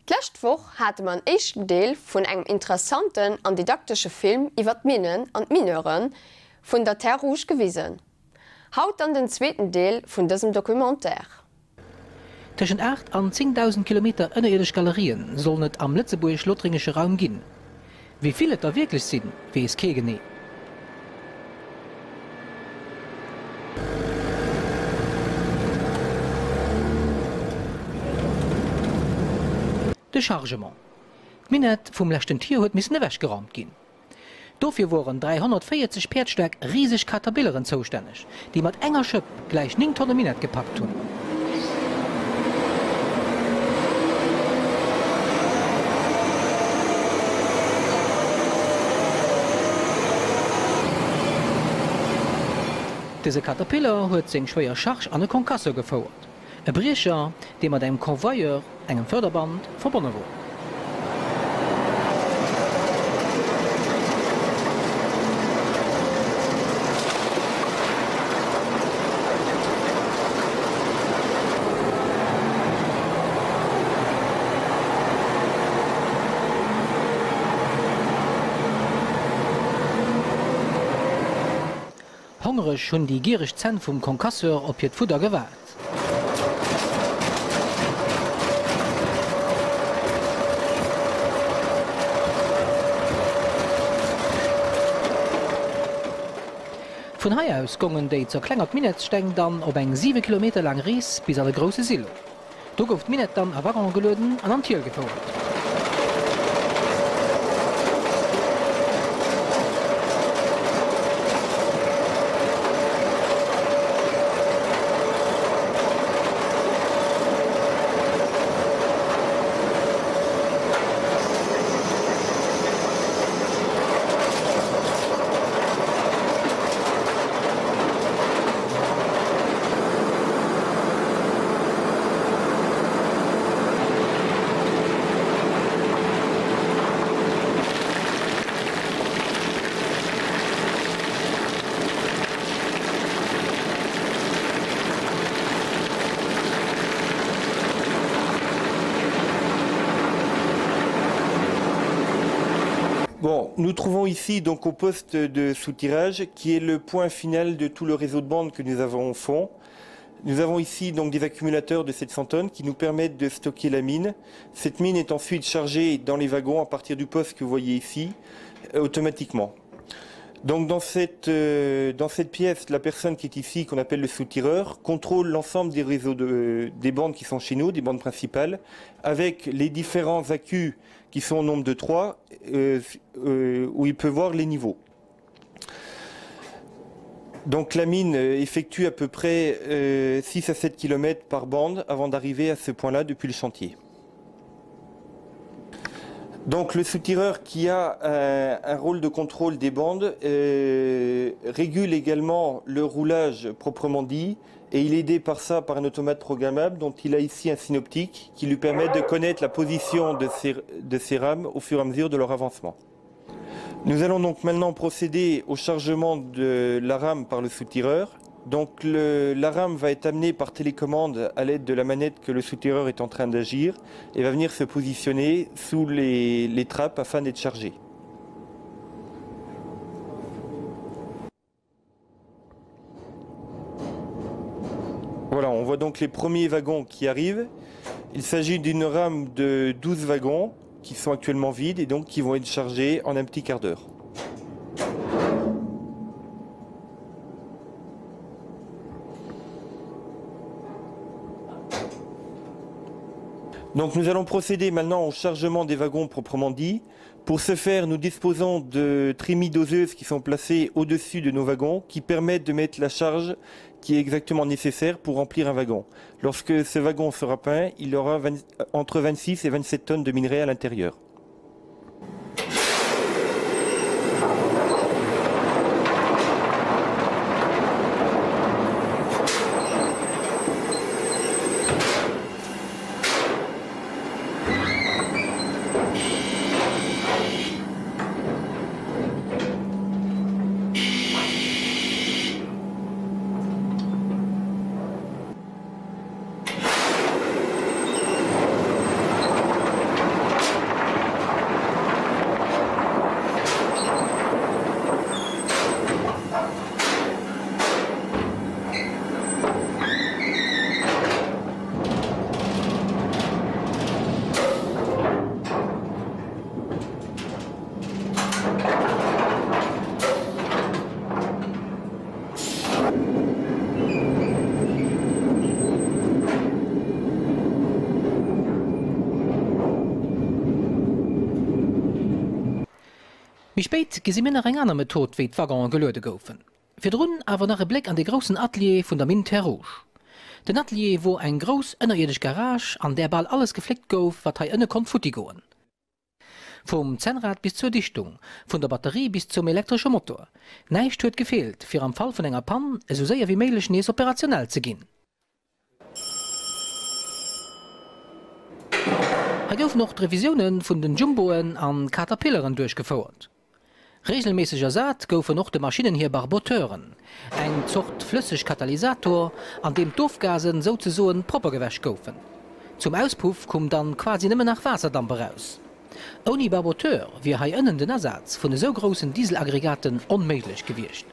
Letztwoch hatte man echten Deel vun engem interessanten an didaktische Film iwwer Minen an Mineuren vun der Terre Rouge gewiesen. Haut an den zweiten Deel vun diesem Dokumentär. Zwischen 8 und 10.000 Kilometer innerirdische Galerien sollen es am Lützeburg-Lothringische Raum gehen. Wie viele da wirklich sind, weiß keiner nicht. De Chargement. Die Minette vom letzten Tierhut müssen weggeräumt gehen. Dafür waren 340 Pferdstärk riesig Caterpillaren zuständig, die mit enger Schiff gleich 9 Tonnen Minette gepackt haben. Diese Caterpillar hat seinen schweren Charge an den Konkassor gefahren. Ein Brecher, der mit einem Konvoyeur, einem Förderband, verbunden wurde. Hungrig haben die gierig Zähne vom Konkassor auf ihr Futter gewartet. Von hier aus gingen die zur kleinen Minetstänge dann auf einen 7 Kilometer langen Reis bis an den großen Silo. Da wird die Minette dann an Waggon geladen und an Tier gefahren. Bon, nous trouvons ici donc au poste de soutirage qui est le point final de tout le réseau de bandes que nous avons au fond. Nous avons ici donc des accumulateurs de 700 tonnes qui nous permettent de stocker la mine. Cette mine est ensuite chargée dans les wagons à partir du poste que vous voyez ici, automatiquement. Donc dans cette pièce, la personne qui est ici, qu'on appelle le soutireur, contrôle l'ensemble des réseaux des bandes qui sont chez nous, des bandes principales, avec les différents accus qui sont au nombre de 3, où il peut voir les niveaux. Donc la mine effectue à peu près 6 à 7 km par bande avant d'arriver à ce point-là depuis le chantier. Donc le soutireur qui a un rôle de contrôle des bandes régule également le roulage proprement dit et il est aidé par ça par un automate programmable dont il a ici un synoptique qui lui permet de connaître la position de ces rames au fur et à mesure de leur avancement. Nous allons donc maintenant procéder au chargement de la rame par le soutireur. Donc la rame va être amenée par télécommande à l'aide de la manette que le soutireur est en train d'agir et va venir se positionner sous les trappes afin d'être chargée. Voilà, on voit donc les premiers wagons qui arrivent. Il s'agit d'une rame de 12 wagons qui sont actuellement vides et donc qui vont être chargés en un petit quart d'heure. Donc nous allons procéder maintenant au chargement des wagons proprement dit. Pour ce faire, nous disposons de trémies doseuses qui sont placées au-dessus de nos wagons qui permettent de mettre la charge qui est exactement nécessaire pour remplir un wagon. Lorsque ce wagon sera peint, il aura entre 26 et 27 tonnes de minerai à l'intérieur. Wie spät gesi mir eng aner Method wie d'Wagon gelöde goufen. Fir runn awer nach e Blick an de großen Atelier vun der Min Terrouge. Den Atelier wo eng gros ënnerirdisch Garage, an der ball alles geflickt gouf, wat ënne kon futti goen. Vom Zenrad bis zur Dichtung, von der Batterie bis zum elektrischen Motor. Neicht huet gefehlt, fir am Fall von enger Pann so séier wie méiglech nees operationell ze ginn. Gouf noch Revisionen vun den Jumboen an Caterpillaren durchgefauert. Regelmäßiger Saat goufe noch de Maschinen hier Barboteuren, eng zocht flüssig Katalysator, an dem Doofgasen sozusagen Proppergewäsch goufen. Zum Auspuff kom dann quasi nimmer nach Wasserdampf raus. Ohne Barboteur wie hai ënnen den Ersatz vun de so großen Dieselaggregaten onmöglich gewircht.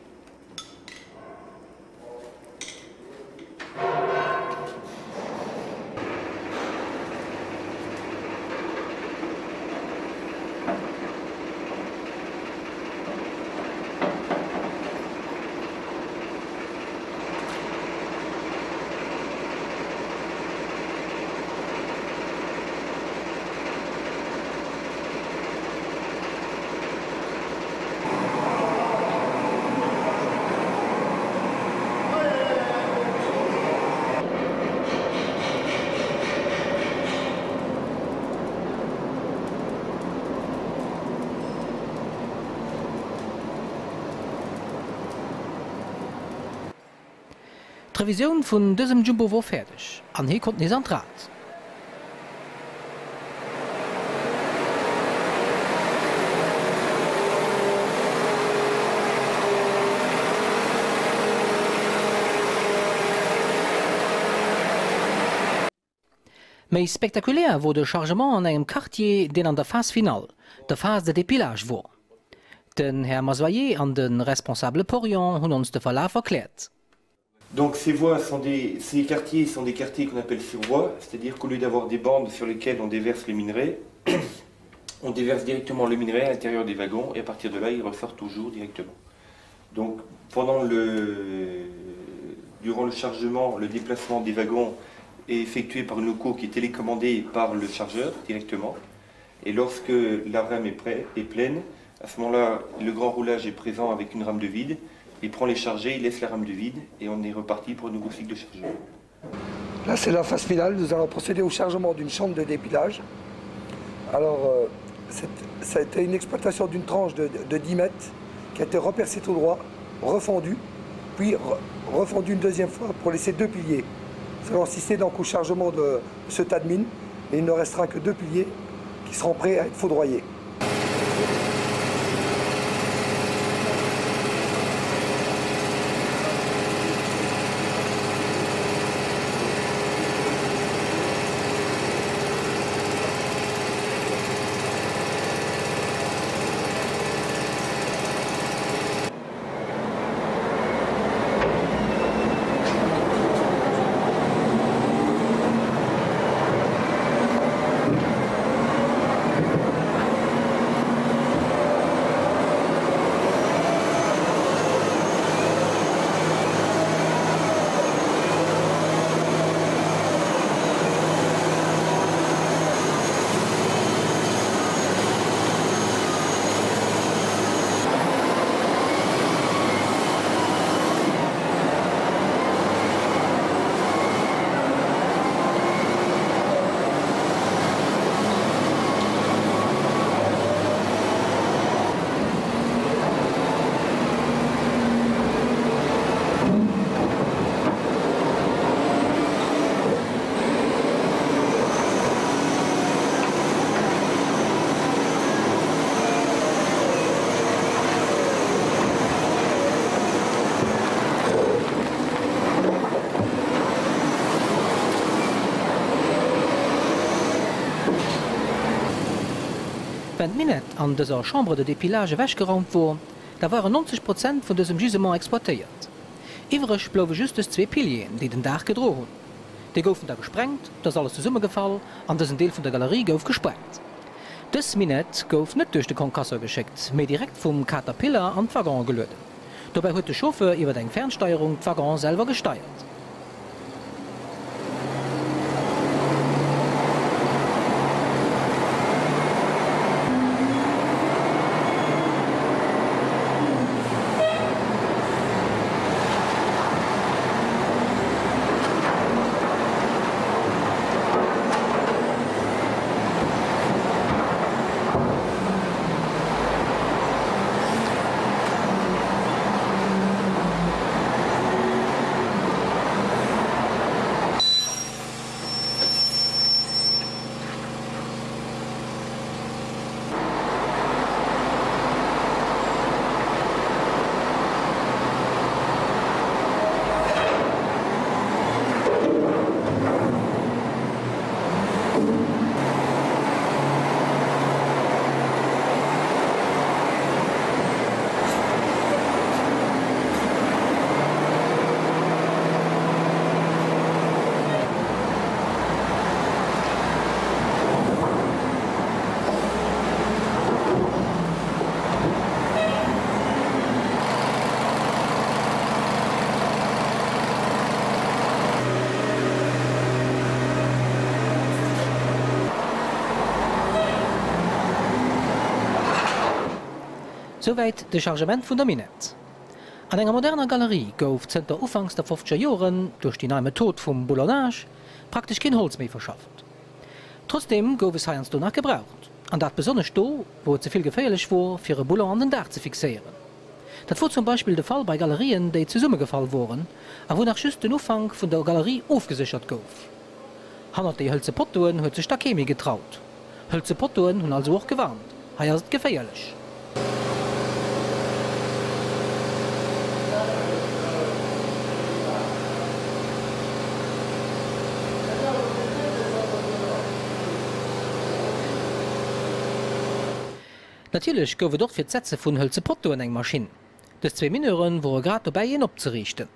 Die Revision von diesem Jumbo war fertig. An hier konnten es an Draht. Mais spektakulär wurde Chargement an einem Quartier, den an der Phase Final, der Phase de Dépilage war. Den Herr Mazoyer an den responsable Porion haben uns den Verlauf erklärt. Donc ces quartiers sont des quartiers qu'on appelle sur voie, c'est-à-dire qu'au lieu d'avoir des bandes sur lesquelles on déverse les minerais, on déverse directement le minerai à l'intérieur des wagons et à partir de là, il ressort toujours directement. Donc durant le chargement, le déplacement des wagons est effectué par une loco qui est télécommandée par le chargeur directement. Et lorsque la rame est pleine, à ce moment-là, le grand roulage est présent avec une rame de vide. Il prend les chargés, il laisse la rame de vide et on est reparti pour un nouveau cycle de chargement. Là, c'est la phase finale. Nous allons procéder au chargement d'une chambre de dépilage. Alors, ça a été une exploitation d'une tranche de 10 mètres qui a été repercée tout droit, refondue, puis refondue une deuxième fois pour laisser 2 piliers. Nous allons assister donc au chargement de ce tas de mines et il ne restera que 2 piliers qui seront prêts à être foudroyés. Wenn Minet an dieser Chambre de Dépilage wäschgeraumt war, da waren 90% von diesem Gisement exploitiert. Iwrech bleiwen just 2 Pilien, die den Dach gedroht haben. Die goufen da gesprengt, das alles zusammengefallen, an diesen Teil von der Galerie gouf gesprengt. Das Minet gouf nicht durch den Konkassor geschickt, mehr direkt vom Caterpillar an den Waggon gelöst. Dabei hat der Chauffeur über die Fernsteuerung den Waggon selber gesteuert. Soweit de Chargement vun der Minette. An enger moderner Galerie gouf zenter ufangs der 50er Joren durch die neue Methode vum Boulonnage praktisch kein Holz mehr verschafft. Trotzdem gouf es heiers danach gebraucht, an dat besonders do, wo es zuviel gefährlich war, für ein Boulon an den Dach zu fixieren. Das war zum Beispiel der Fall bei Galerien, die zusammengefallen waren, aber wo nach just den Ufang von der Galerie aufgesichert gouf. Hannert die Hölzepottoen hat sich da Chemie getraut. Hölzepottoen haben also auch gewarnt, heier ist gefährlich. Natürlich goufe doch fir d'Sätze vun Hölzepottoen eng Maschine. Des 2 Mineuren wore grad dabei jen opzerichten.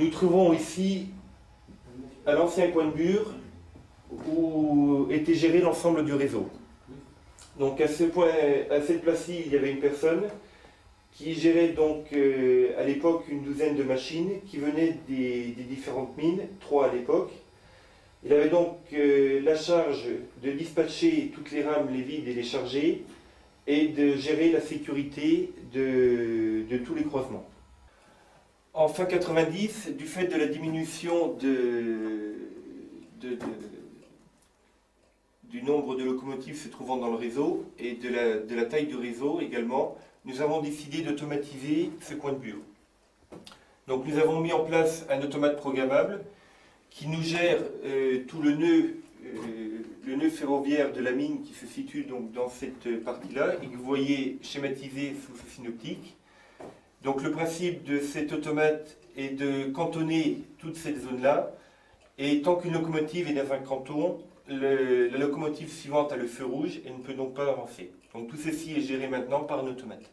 Nous trouvons ici à l'ancien coin de Bure où était géré l'ensemble du réseau. Donc à cette place-ci, il y avait une personne qui gérait donc à l'époque une douzaine de machines qui venaient des différentes mines, 3 à l'époque. Il avait donc la charge de dispatcher toutes les rames, les vides et les charger et de gérer la sécurité de tous les croisements. En fin 90, du fait de la diminution du nombre de locomotives se trouvant dans le réseau et de la taille du réseau également, nous avons décidé d'automatiser ce coin de Bure. Donc nous avons mis en place un automate programmable qui nous gère tout le nœud ferroviaire de la mine qui se situe donc dans cette partie-là et que vous voyez schématisé sous ce synoptique. Donc le principe de cet automate est de cantonner toute cette zone-là, et tant qu'une locomotive est dans un canton, la locomotive suivante a le feu rouge et ne peut donc pas avancer. Donc tout ceci est géré maintenant par un automate.